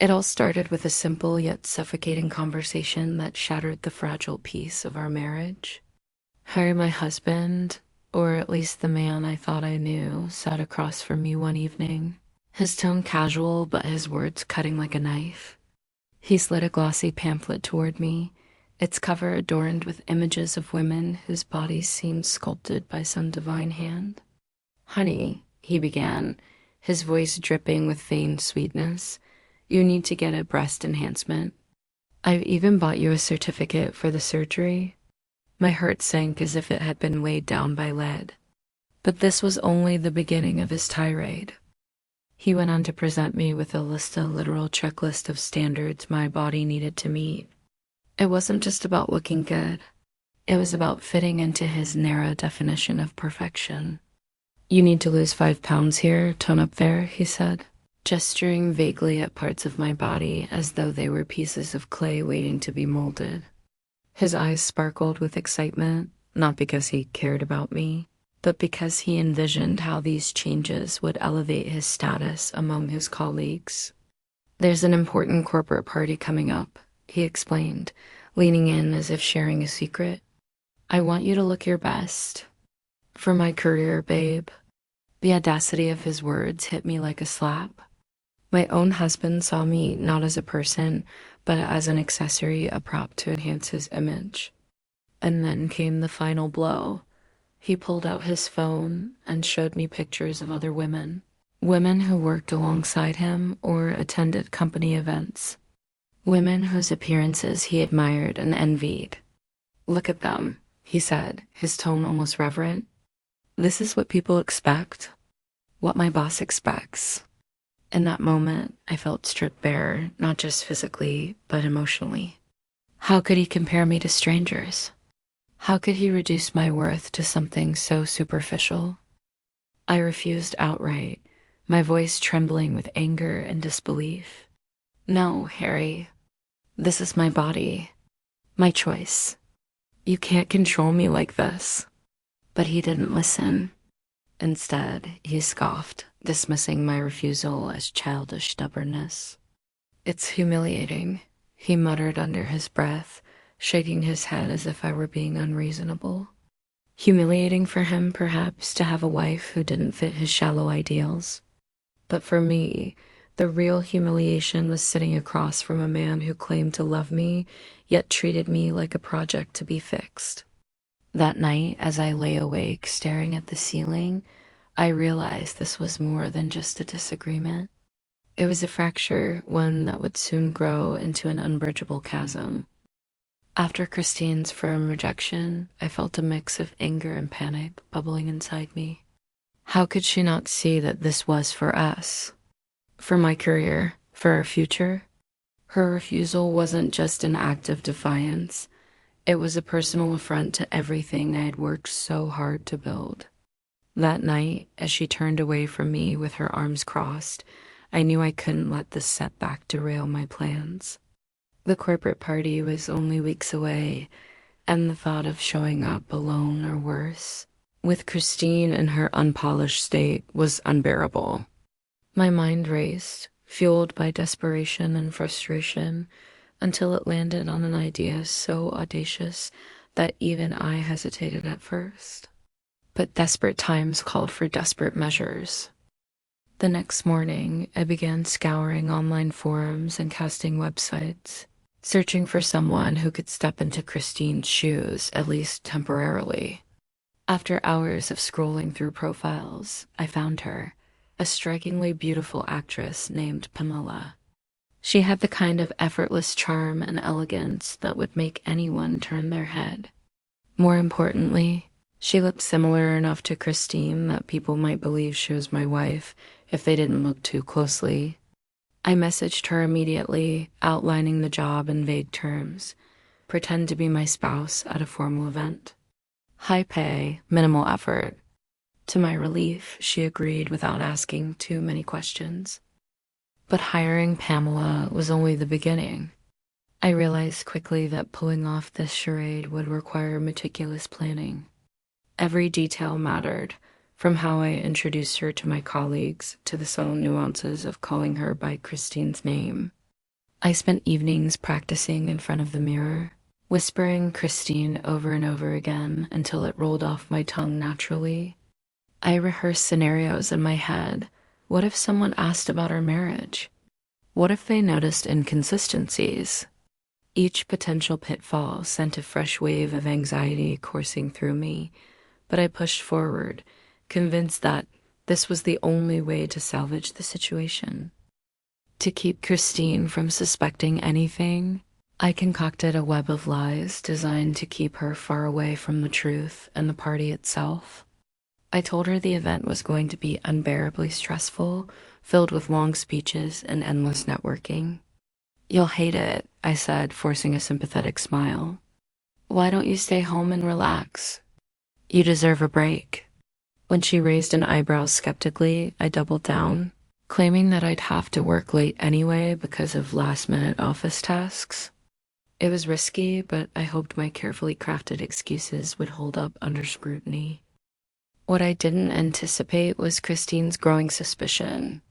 It all started with a simple yet suffocating conversation that shattered the fragile peace of our marriage. Harry, my husband, or at least the man I thought I knew, sat across from me one evening, his tone casual but his words cutting like a knife. He slid a glossy pamphlet toward me, its cover adorned with images of women whose bodies seemed sculpted by some divine hand. "Honey," he began, his voice dripping with feigned sweetness, "you need to get a breast enhancement. I've even bought you a certificate for the surgery." My heart sank as if it had been weighed down by lead. But this was only the beginning of his tirade. He went on to present me with a literal checklist of standards my body needed to meet. It wasn't just about looking good. It was about fitting into his narrow definition of perfection. "You need to lose 5 pounds here, tone up there," he said, gesturing vaguely at parts of my body as though they were pieces of clay waiting to be molded. His eyes sparkled with excitement, not because he cared about me, but because he envisioned how these changes would elevate his status among his colleagues. "There's an important corporate party coming up," he explained, leaning in as if sharing a secret. "I want you to look your best. For my career, babe." The audacity of his words hit me like a slap. My own husband saw me not as a person, but as an accessory, a prop to enhance his image. And then came the final blow. He pulled out his phone and showed me pictures of other women. Women who worked alongside him or attended company events. Women whose appearances he admired and envied. "Look at them," he said, his tone almost reverent. "This is what people expect. What my boss expects." In that moment, I felt stripped bare, not just physically, but emotionally. How could he compare me to strangers? How could he reduce my worth to something so superficial? I refused outright, my voice trembling with anger and disbelief. "No, Harry. This is my body. My choice. You can't control me like this." But he didn't listen. Instead, he scoffed, dismissing my refusal as childish stubbornness. "It's humiliating," he muttered under his breath, shaking his head as if I were being unreasonable. Humiliating for him, perhaps, to have a wife who didn't fit his shallow ideals. But for me, the real humiliation was sitting across from a man who claimed to love me, yet treated me like a project to be fixed. That night, as I lay awake staring at the ceiling, I realized this was more than just a disagreement. It was a fracture, one that would soon grow into an unbridgeable chasm. After Christine's firm rejection, I felt a mix of anger and panic bubbling inside me. How could she not see that this was for us? For my career, for our future? Her refusal wasn't just an act of defiance. It was a personal affront to everything I had worked so hard to build. That night, as she turned away from me with her arms crossed, I knew I couldn't let this setback derail my plans. The corporate party was only weeks away, and the thought of showing up alone or worse, with Christine in her unpolished state, was unbearable. My mind raced, fueled by desperation and frustration, until it landed on an idea so audacious that even I hesitated at first. But desperate times called for desperate measures. The next morning, I began scouring online forums and casting websites, searching for someone who could step into Christine's shoes, at least temporarily. After hours of scrolling through profiles, I found her, a strikingly beautiful actress named Pamela. She had the kind of effortless charm and elegance that would make anyone turn their head. More importantly, she looked similar enough to Christine that people might believe she was my wife if they didn't look too closely. I messaged her immediately, outlining the job in vague terms. Pretend to be my spouse at a formal event. High pay, minimal effort. To my relief, she agreed without asking too many questions. But hiring Pamela was only the beginning. I realized quickly that pulling off this charade would require meticulous planning. Every detail mattered, from how I introduced her to my colleagues to the subtle nuances of calling her by Christine's name. I spent evenings practicing in front of the mirror, whispering Christine over and over again until it rolled off my tongue naturally. I rehearsed scenarios in my head. What if someone asked about our marriage? What if they noticed inconsistencies? Each potential pitfall sent a fresh wave of anxiety coursing through me, but I pushed forward, convinced that this was the only way to salvage the situation. To keep Christine from suspecting anything, I concocted a web of lies designed to keep her far away from the truth and the party itself. I told her the event was going to be unbearably stressful, filled with long speeches and endless networking. "You'll hate it," I said, forcing a sympathetic smile. "Why don't you stay home and relax? You deserve a break." When she raised an eyebrow skeptically, I doubled down, claiming that I'd have to work late anyway because of last-minute office tasks. It was risky, but I hoped my carefully crafted excuses would hold up under scrutiny. What I didn't anticipate was Christine's growing suspicion.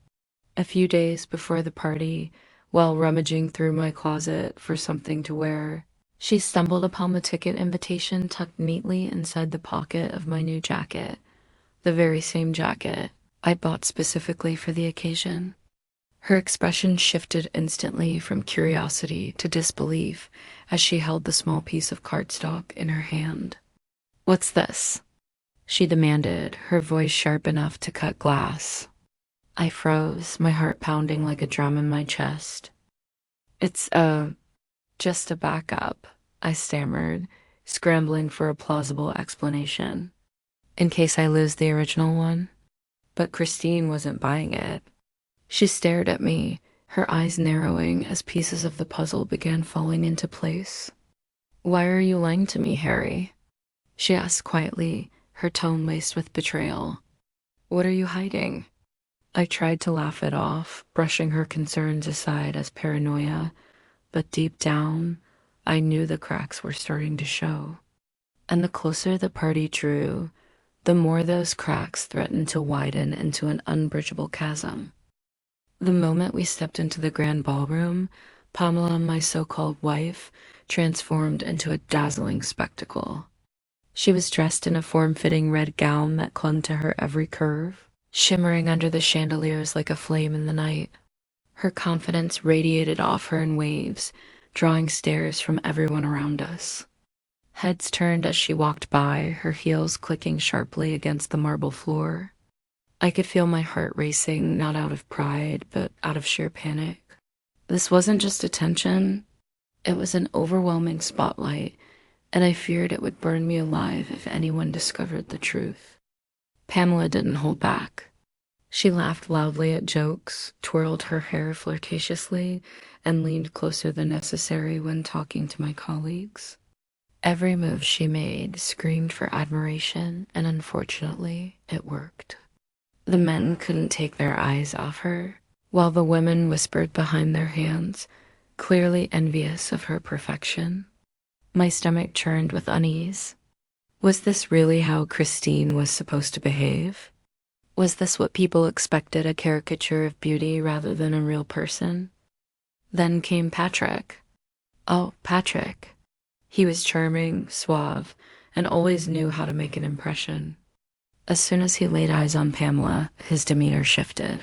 A few days before the party, while rummaging through my closet for something to wear, she stumbled upon the ticket invitation tucked neatly inside the pocket of my new jacket, the very same jacket I bought specifically for the occasion. Her expression shifted instantly from curiosity to disbelief as she held the small piece of cardstock in her hand. "What's this?" she demanded, her voice sharp enough to cut glass. I froze, my heart pounding like a drum in my chest. "It's, just a backup," I stammered, scrambling for a plausible explanation. "In case I lose the original one." But Christine wasn't buying it. She stared at me, her eyes narrowing as pieces of the puzzle began falling into place. "Why are you lying to me, Harry?" she asked quietly, her tone laced with betrayal. "What are you hiding?" I tried to laugh it off, brushing her concerns aside as paranoia, but deep down, I knew the cracks were starting to show. And the closer the party drew, the more those cracks threatened to widen into an unbridgeable chasm. The moment we stepped into the grand ballroom, Pamela, my so-called wife, transformed into a dazzling spectacle. She was dressed in a form-fitting red gown that clung to her every curve, shimmering under the chandeliers like a flame in the night. Her confidence radiated off her in waves, drawing stares from everyone around us. Heads turned as she walked by, her heels clicking sharply against the marble floor. I could feel my heart racing, not out of pride, but out of sheer panic. This wasn't just attention, it was an overwhelming spotlight, and I feared it would burn me alive if anyone discovered the truth. Pamela didn't hold back. She laughed loudly at jokes, twirled her hair flirtatiously, and leaned closer than necessary when talking to my colleagues. Every move she made screamed for admiration, and unfortunately, it worked. The men couldn't take their eyes off her, while the women whispered behind their hands, clearly envious of her perfection. My stomach churned with unease. Was this really how Christine was supposed to behave? Was this what people expected, a caricature of beauty rather than a real person? Then came Patrick. Oh, Patrick. He was charming, suave, and always knew how to make an impression. As soon as he laid eyes on Pamela, his demeanor shifted.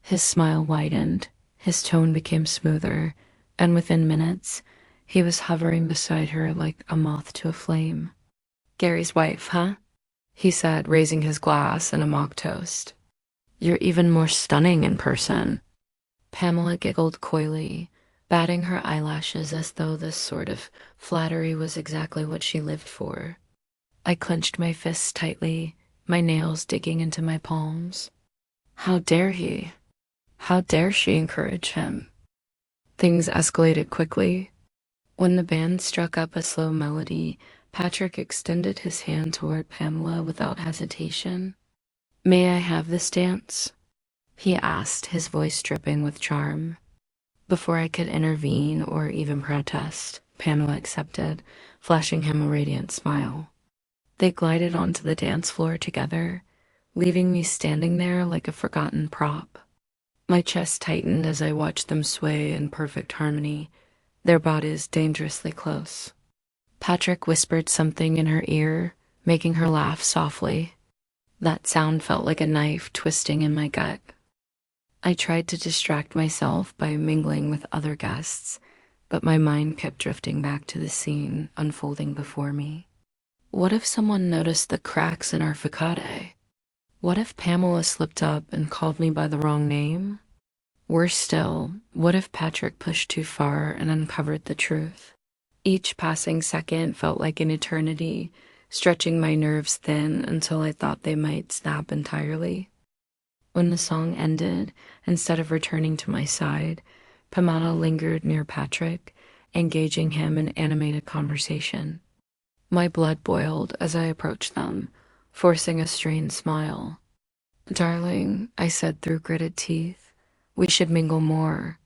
His smile widened, his tone became smoother, and within minutes, he was hovering beside her like a moth to a flame. "Gary's wife, huh?" he said, raising his glass in a mock toast. "You're even more stunning in person." Pamela giggled coyly, batting her eyelashes as though this sort of flattery was exactly what she lived for. I clenched my fists tightly, my nails digging into my palms. How dare he? How dare she encourage him? Things escalated quickly. When the band struck up a slow melody, Patrick extended his hand toward Pamela without hesitation. "May I have this dance?" he asked, his voice dripping with charm. Before I could intervene or even protest, Pamela accepted, flashing him a radiant smile. They glided onto the dance floor together, leaving me standing there like a forgotten prop. My chest tightened as I watched them sway in perfect harmony, their bodies dangerously close. Patrick whispered something in her ear, making her laugh softly. That sound felt like a knife twisting in my gut. I tried to distract myself by mingling with other guests, but my mind kept drifting back to the scene unfolding before me. What if someone noticed the cracks in our facade? What if Pamela slipped up and called me by the wrong name? Worse still, what if Patrick pushed too far and uncovered the truth? Each passing second felt like an eternity, stretching my nerves thin until I thought they might snap entirely. When the song ended, instead of returning to my side, Pamela lingered near Patrick, engaging him in animated conversation. My blood boiled as I approached them, forcing a strained smile. "Darling," I said through gritted teeth, "we should mingle more."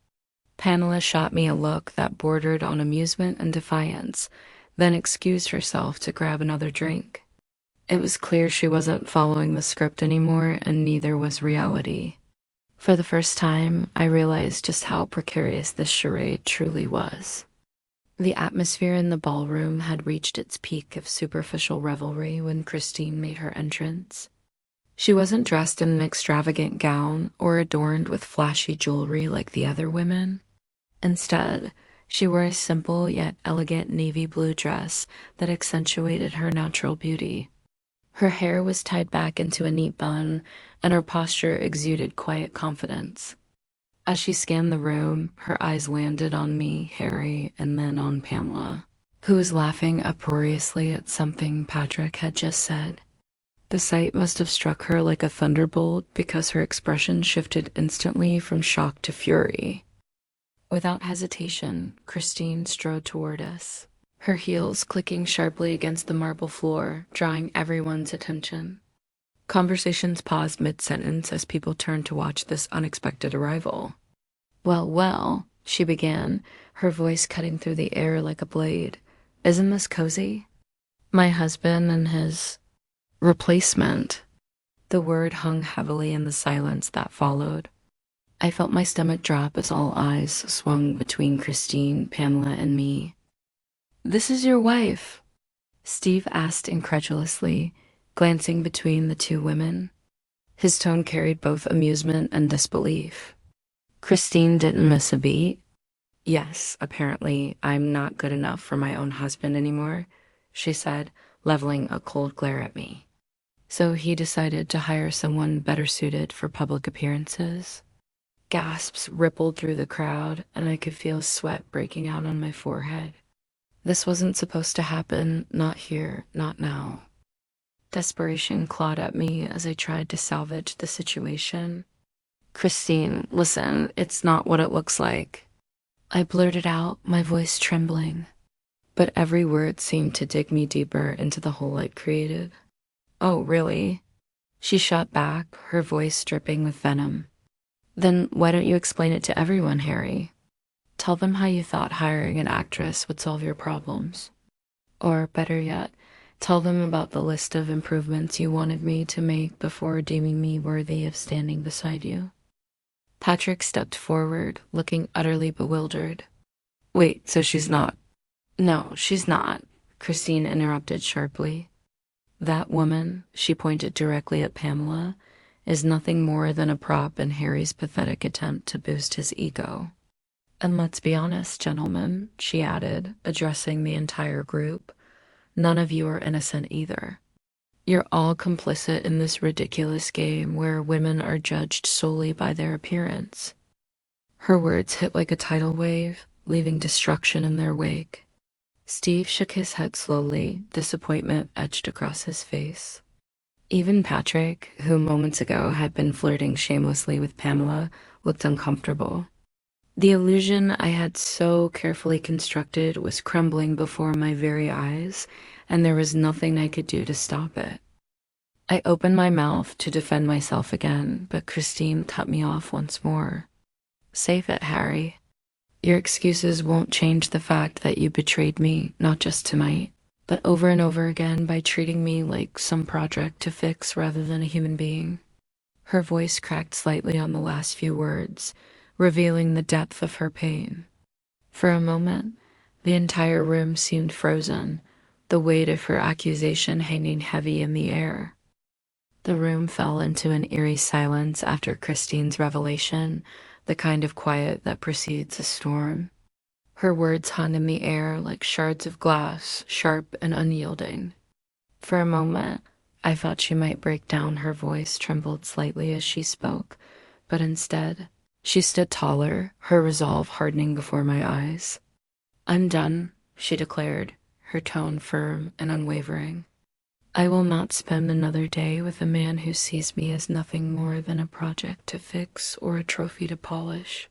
Pamela shot me a look that bordered on amusement and defiance, then excused herself to grab another drink. It was clear she wasn't following the script anymore, and neither was reality. For the first time, I realized just how precarious this charade truly was. The atmosphere in the ballroom had reached its peak of superficial revelry when Christine made her entrance. She wasn't dressed in an extravagant gown or adorned with flashy jewelry like the other women. Instead, she wore a simple yet elegant navy blue dress that accentuated her natural beauty. Her hair was tied back into a neat bun, and her posture exuded quiet confidence. As she scanned the room, her eyes landed on me, Harry, and then on Pamela, who was laughing uproariously at something Patrick had just said. The sight must have struck her like a thunderbolt because her expression shifted instantly from shock to fury. Without hesitation, Christine strode toward us, her heels clicking sharply against the marble floor, drawing everyone's attention. Conversations paused mid-sentence as people turned to watch this unexpected arrival. "Well, well," she began, her voice cutting through the air like a blade. "Isn't this cozy?" "My husband and his replacement." The word hung heavily in the silence that followed. I felt my stomach drop as all eyes swung between Christine, Pamela, and me. "This is your wife?" Steve asked incredulously, glancing between the two women. His tone carried both amusement and disbelief. Christine didn't miss a beat. "Yes, apparently I'm not good enough for my own husband anymore," she said, leveling a cold glare at me. "So he decided to hire someone better suited for public appearances." Gasps rippled through the crowd, and I could feel sweat breaking out on my forehead. This wasn't supposed to happen, not here, not now. Desperation clawed at me as I tried to salvage the situation. "Christine, listen, it's not what it looks like." I blurted out, my voice trembling. But every word seemed to dig me deeper into the hole I'd created. "Oh, really?" She shot back, her voice dripping with venom. "Then why don't you explain it to everyone, Harry? Tell them how you thought hiring an actress would solve your problems. Or, better yet, tell them about the list of improvements you wanted me to make before deeming me worthy of standing beside you." Patrick stepped forward, looking utterly bewildered. "Wait, so she's not—" "No, she's not," Christine interrupted sharply. "That woman," she pointed directly at Pamela, "is nothing more than a prop in Harry's pathetic attempt to boost his ego. And let's be honest, gentlemen," she added, addressing the entire group, "none of you are innocent either. You're all complicit in this ridiculous game where women are judged solely by their appearance." Her words hit like a tidal wave, leaving destruction in their wake. Steve shook his head slowly, disappointment etched across his face. Even Patrick, who moments ago had been flirting shamelessly with Pamela, looked uncomfortable. The illusion I had so carefully constructed was crumbling before my very eyes, and there was nothing I could do to stop it. I opened my mouth to defend myself again, but Christine cut me off once more. "Save it, Harry. Your excuses won't change the fact that you betrayed me, not just tonight, but over and over again by treating me like some project to fix rather than a human being." Her voice cracked slightly on the last few words, revealing the depth of her pain. For a moment, the entire room seemed frozen, the weight of her accusation hanging heavy in the air. The room fell into an eerie silence after Christine's revelation, the kind of quiet that precedes a storm. Her words hung in the air like shards of glass, sharp and unyielding. For a moment, I thought she might break down. Her voice trembled slightly as she spoke, but instead, she stood taller, her resolve hardening before my eyes. "I'm done," she declared, her tone firm and unwavering. "I will not spend another day with a man who sees me as nothing more than a project to fix or a trophy to polish.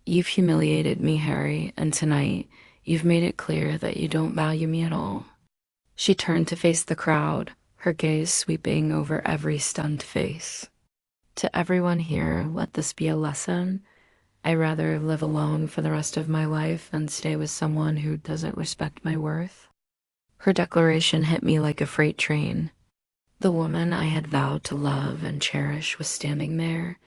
You've humiliated me, Harry, and tonight you've made it clear that you don't value me at all." She turned to face the crowd, her gaze sweeping over every stunned face. "To everyone here, let this be a lesson. I'd rather live alone for the rest of my life than stay with someone who doesn't respect my worth." Her declaration hit me like a freight train. The woman I had vowed to love and cherish was standing there,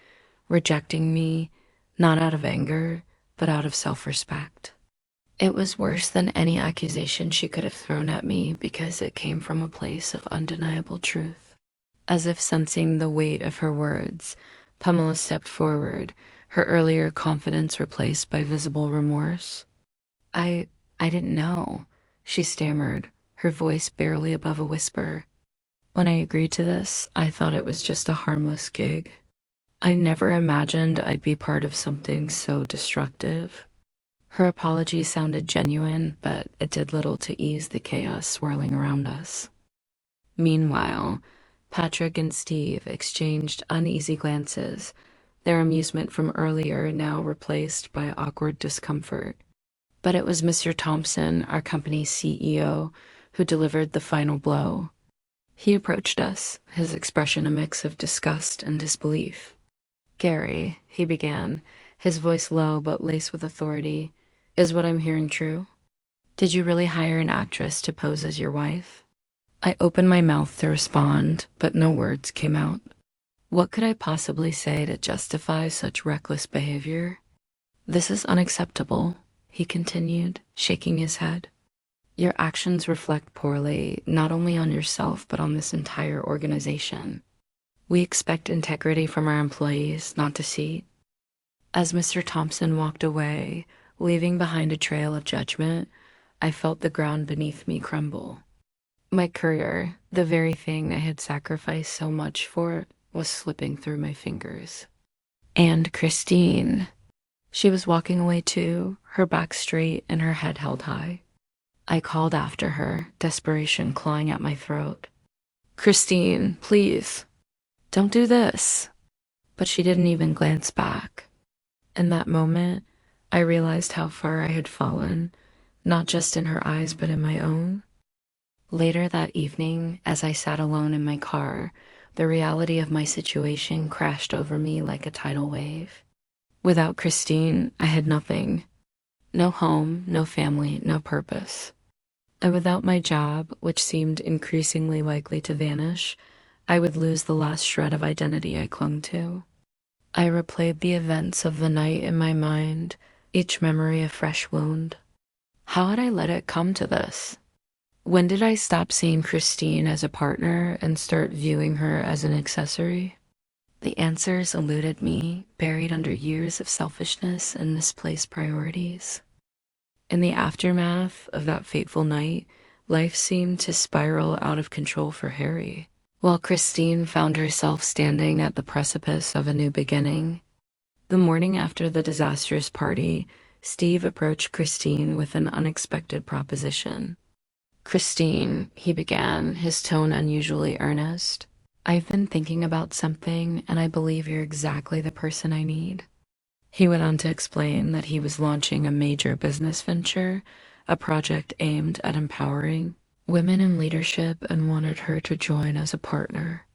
rejecting me, not out of anger, but out of self-respect. It was worse than any accusation she could have thrown at me because it came from a place of undeniable truth. As if sensing the weight of her words, Pamela stepped forward, her earlier confidence replaced by visible remorse. I didn't know," she stammered, her voice barely above a whisper. "When I agreed to this, I thought it was just a harmless gig. I never imagined I'd be part of something so destructive." Her apology sounded genuine, but it did little to ease the chaos swirling around us. Meanwhile, Patrick and Steve exchanged uneasy glances, their amusement from earlier now replaced by awkward discomfort. But it was Mr. Thompson, our company's CEO, who delivered the final blow. He approached us, his expression a mix of disgust and disbelief. "Gary," he began, his voice low but laced with authority, "is what I'm hearing true? Did you really hire an actress to pose as your wife?" I opened my mouth to respond, but no words came out. What could I possibly say to justify such reckless behavior? "This is unacceptable," he continued, shaking his head. "Your actions reflect poorly, not only on yourself, but on this entire organization. We expect integrity from our employees, not deceit." As Mr. Thompson walked away, leaving behind a trail of judgment, I felt the ground beneath me crumble. My career, the very thing I had sacrificed so much for, was slipping through my fingers. And Christine. She was walking away too, her back straight and her head held high. I called after her, desperation clawing at my throat. "Christine, please, don't do this." But she didn't even glance back. In that moment, I realized how far I had fallen, not just in her eyes, but in my own. Later that evening, as I sat alone in my car, the reality of my situation crashed over me like a tidal wave. Without Christine, I had nothing. No home, no family, no purpose. And without my job, which seemed increasingly likely to vanish, I would lose the last shred of identity I clung to. I replayed the events of the night in my mind, each memory a fresh wound. How had I let it come to this? When did I stop seeing Christine as a partner and start viewing her as an accessory? The answers eluded me, buried under years of selfishness and misplaced priorities. In the aftermath of that fateful night, life seemed to spiral out of control for Harry, while Christine found herself standing at the precipice of a new beginning. The morning after the disastrous party, Steve approached Christine with an unexpected proposition. "Christine," he began, his tone unusually earnest, "I've been thinking about something, and I believe you're exactly the person I need." He went on to explain that he was launching a major business venture, a project aimed at empowering women in leadership, and wanted her to join as a partner.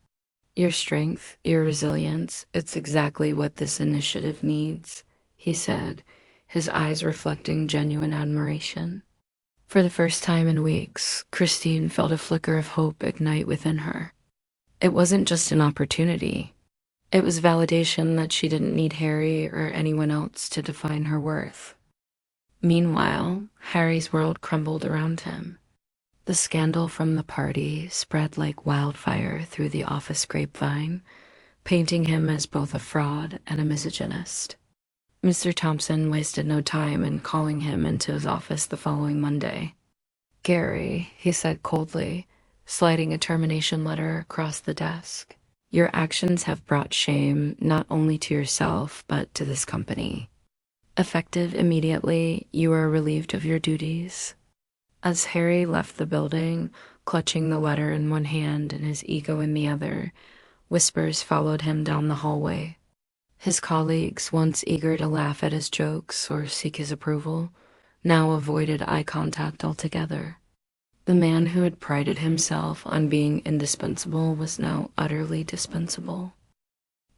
"Your strength, your resilience, it's exactly what this initiative needs," he said, his eyes reflecting genuine admiration. For the first time in weeks, Christine felt a flicker of hope ignite within her. It wasn't just an opportunity. It was validation that she didn't need Harry or anyone else to define her worth. Meanwhile, Harry's world crumbled around him. The scandal from the party spread like wildfire through the office grapevine, painting him as both a fraud and a misogynist. Mr. Thompson wasted no time in calling him into his office the following Monday. "Gary," he said coldly, sliding a termination letter across the desk, "your actions have brought shame not only to yourself, but to this company. Effective immediately, you are relieved of your duties." As Harry left the building, clutching the letter in one hand and his ego in the other, whispers followed him down the hallway. His colleagues, once eager to laugh at his jokes or seek his approval, now avoided eye contact altogether. The man who had prided himself on being indispensable was now utterly dispensable.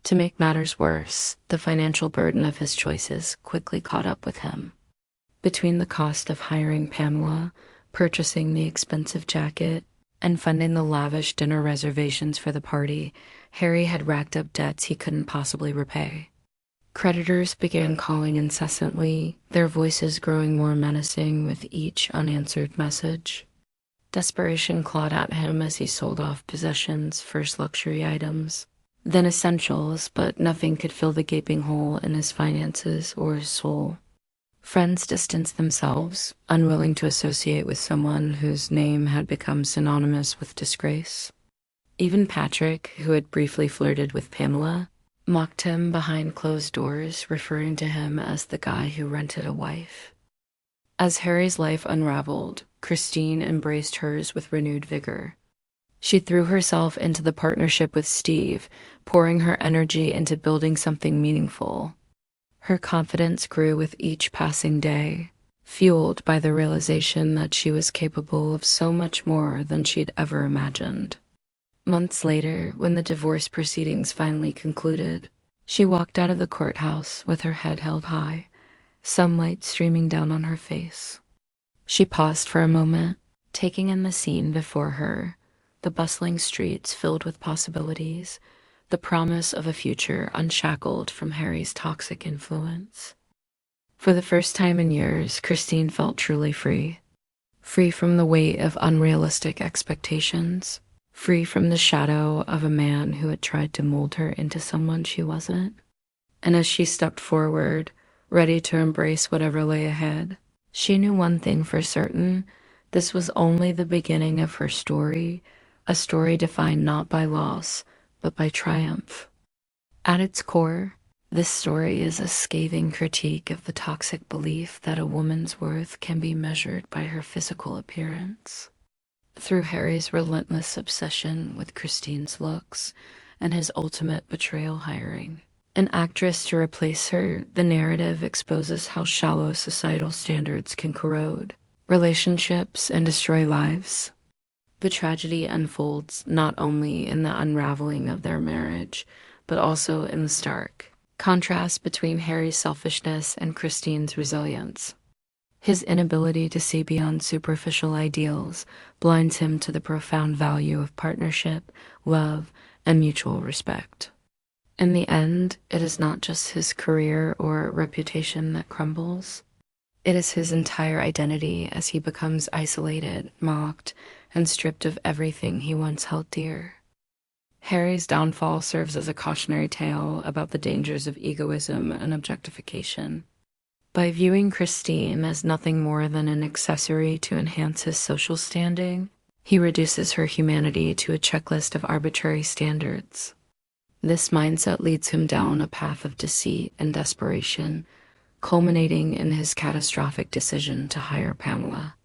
To make matters worse, the financial burden of his choices quickly caught up with him. Between the cost of hiring Pamela, purchasing the expensive jacket, and funding the lavish dinner reservations for the party, Harry had racked up debts he couldn't possibly repay. Creditors began calling incessantly, their voices growing more menacing with each unanswered message. Desperation clawed at him as he sold off possessions, first luxury items, then essentials, but nothing could fill the gaping hole in his finances or his soul. Friends distanced themselves, unwilling to associate with someone whose name had become synonymous with disgrace. Even Patrick, who had briefly flirted with Pamela, mocked him behind closed doors, referring to him as the guy who rented a wife. As Harry's life unraveled, Christine embraced hers with renewed vigor. She threw herself into the partnership with Steve, pouring her energy into building something meaningful. Her confidence grew with each passing day, fueled by the realization that she was capable of so much more than she'd ever imagined. Months later, when the divorce proceedings finally concluded, she walked out of the courthouse with her head held high, sunlight streaming down on her face. She paused for a moment, taking in the scene before her, the bustling streets filled with possibilities, the promise of a future unshackled from Harry's toxic influence. For the first time in years, Christine felt truly free. Free from the weight of unrealistic expectations. Free from the shadow of a man who had tried to mold her into someone she wasn't. And as she stepped forward, ready to embrace whatever lay ahead, she knew one thing for certain: this was only the beginning of her story, a story defined not by loss, but by triumph. At its core, this story is a scathing critique of the toxic belief that a woman's worth can be measured by her physical appearance. Through Harry's relentless obsession with Christine's looks and his ultimate betrayal hiring an actress to replace her, the narrative exposes how shallow societal standards can corrode relationships and destroy lives. The tragedy unfolds not only in the unraveling of their marriage, but also in the stark contrast between Harry's selfishness and Christine's resilience. His inability to see beyond superficial ideals blinds him to the profound value of partnership, love, and mutual respect. In the end, it is not just his career or reputation that crumbles. It is his entire identity as he becomes isolated, mocked, and stripped of everything he once held dear. Harry's downfall serves as a cautionary tale about the dangers of egoism and objectification. By viewing Christine as nothing more than an accessory to enhance his social standing, he reduces her humanity to a checklist of arbitrary standards. This mindset leads him down a path of deceit and desperation, culminating in his catastrophic decision to hire Pamela.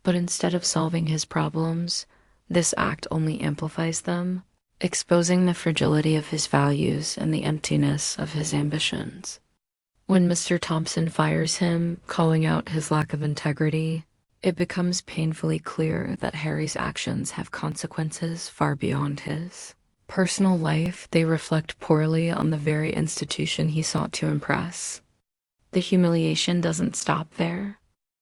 But instead of solving his problems, this act only amplifies them, exposing the fragility of his values and the emptiness of his ambitions. When Mr. Thompson fires him, calling out his lack of integrity, it becomes painfully clear that Harry's actions have consequences far beyond his personal life. They reflect poorly on the very institution he sought to impress. The humiliation doesn't stop there.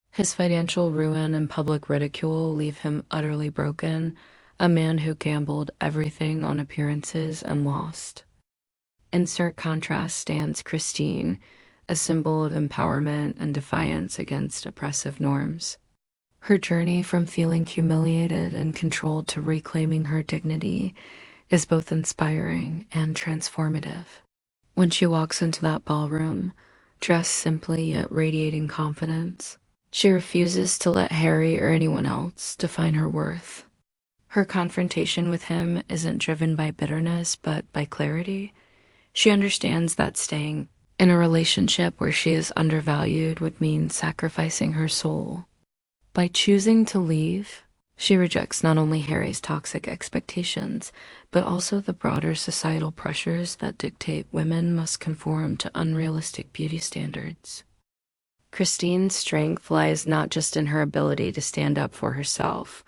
His financial ruin and public ridicule leave him utterly broken, a man who gambled everything on appearances and lost. In stark contrast stands Christine, a symbol of empowerment and defiance against oppressive norms. Her journey from feeling humiliated and controlled to reclaiming her dignity is both inspiring and transformative. When she walks into that ballroom, dressed simply yet radiating confidence, she refuses to let Harry or anyone else define her worth. Her confrontation with him isn't driven by bitterness, but by clarity. She understands that staying in a relationship where she is undervalued would mean sacrificing her soul. By choosing to leave, she rejects not only Harry's toxic expectations, but also the broader societal pressures that dictate women must conform to unrealistic beauty standards. Christine's strength lies not just in her ability to stand up for herself,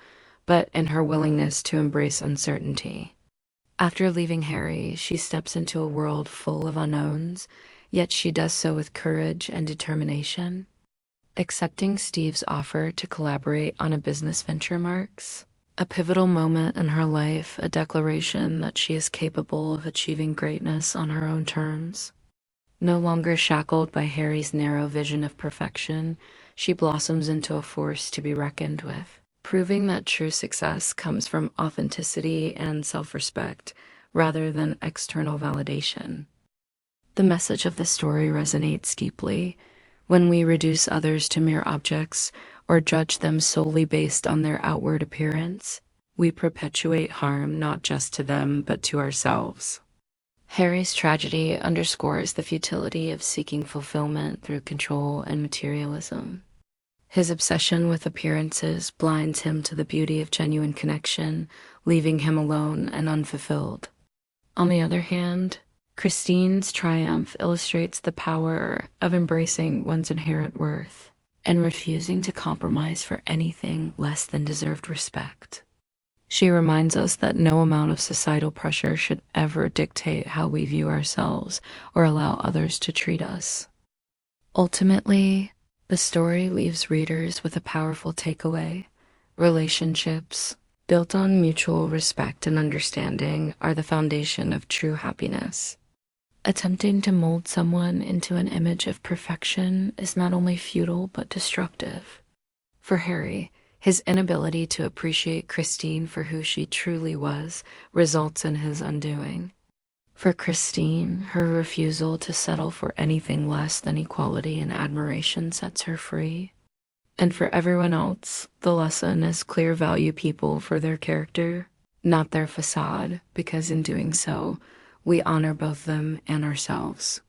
but in her willingness to embrace uncertainty. After leaving Harry, she steps into a world full of unknowns, yet she does so with courage and determination. Accepting Steve's offer to collaborate on a business venture marks a pivotal moment in her life, a declaration that she is capable of achieving greatness on her own terms. No longer shackled by Harry's narrow vision of perfection, she blossoms into a force to be reckoned with, proving that true success comes from authenticity and self-respect rather than external validation. The message of the story resonates deeply. When we reduce others to mere objects or judge them solely based on their outward appearance, we perpetuate harm not just to them but to ourselves. Harry's tragedy underscores the futility of seeking fulfillment through control and materialism. His obsession with appearances blinds him to the beauty of genuine connection, leaving him alone and unfulfilled. On the other hand, Christine's triumph illustrates the power of embracing one's inherent worth and refusing to compromise for anything less than deserved respect. She reminds us that no amount of societal pressure should ever dictate how we view ourselves or allow others to treat us. Ultimately, the story leaves readers with a powerful takeaway. Relationships, built on mutual respect and understanding, are the foundation of true happiness. Attempting to mold someone into an image of perfection is not only futile but destructive. For Harry, his inability to appreciate Christine for who she truly was results in his undoing. For Christine, her refusal to settle for anything less than equality and admiration sets her free. And for everyone else, the lesson is clear: value people for their character, not their facade, because in doing so, we honor both them and ourselves.